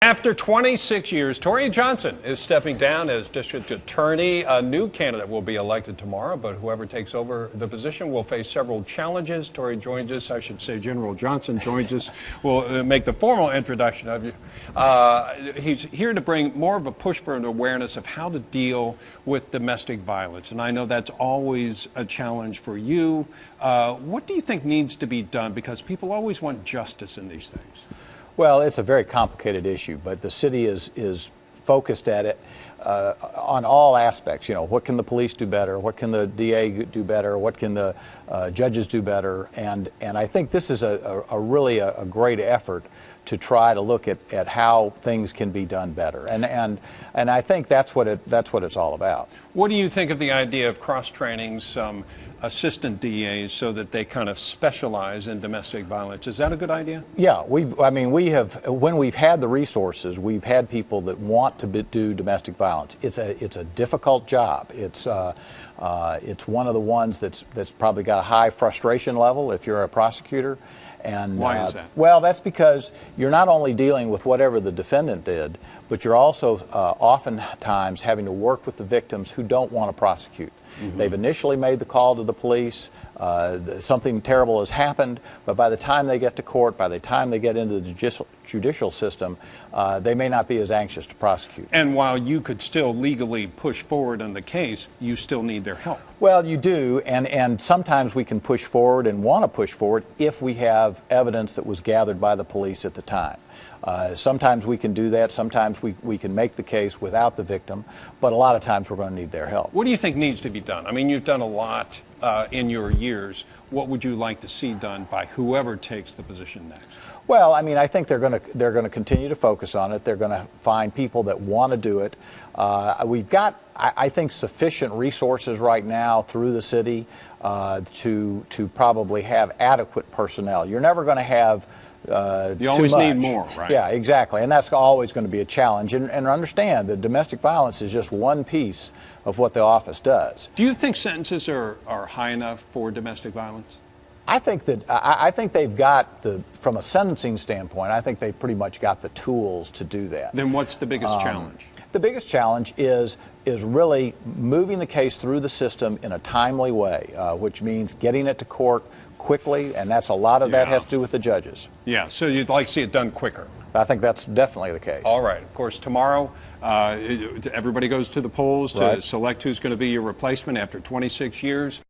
After 26 years, Tori Johnson is stepping down as district attorney. A new candidate will be elected tomorrow, but whoever takes over the position will face several challenges. Tori joins us, I should say General Johnson joins us. We'll make the formal introduction of you. He's here to bring more of a push for an awareness of how to deal with domestic violence. And I know that's always a challenge for you. What do you think needs to be done? Because people always want justice in these things. Well, it's a very complicated issue, but the city is focused at it on all aspects. You know, what can the police do better? What can the DA do better? What can the judges do better? And I think this is really a great effort to try to look at how things can be done better. And I think that's what it's all about. What do you think of the idea of cross-training some assistant DAs so that they kind of specialize in domestic violence? Is that a good idea? Yeah, when we've had the resources, we've had people that want to do domestic violence. It's a difficult job. It's one of the ones that's probably got a high frustration level if you're a prosecutor. And why is that? Well, that's because you're not only dealing with whatever the defendant did, but you're also oftentimes having to work with the victims who don't want to prosecute. Mm-hmm. They've initially made the call to the police, something terrible has happened, but by the time they get to court, by the time they get into the judicial system, they may not be as anxious to prosecute. And while you could still legally push forward on the case, you still need their help. Well, you do, and sometimes we can push forward and want to push forward if we have evidence that was gathered by the police at the time. Sometimes we can do that, sometimes we can make the case without the victim, but a lot of times we're going to need their help. What do you think needs to be done? I mean, you've done a lot in your years. What would you like to see done by whoever takes the position next? Well, I mean, I think they're going to continue to focus on it. They're going to find people that want to do it. We've got, I think, sufficient resources right now through the city to probably have adequate personnel. You're never going to have you always need more, right? Yeah, exactly, and that's always going to be a challenge. And understand that domestic violence is just one piece of what the office does. Do you think sentences are high enough for domestic violence? I think they've got from a sentencing standpoint, I think they've pretty much got the tools to do that. Then what's the biggest challenge? The biggest challenge is really moving the case through the system in a timely way, which means getting it to court quickly, and that's a lot of that has to do with the judges. Yeah, so you'd like to see it done quicker. I think that's definitely the case. All right. Of course, tomorrow, everybody goes to the polls to select who's going to be your replacement after 26 years.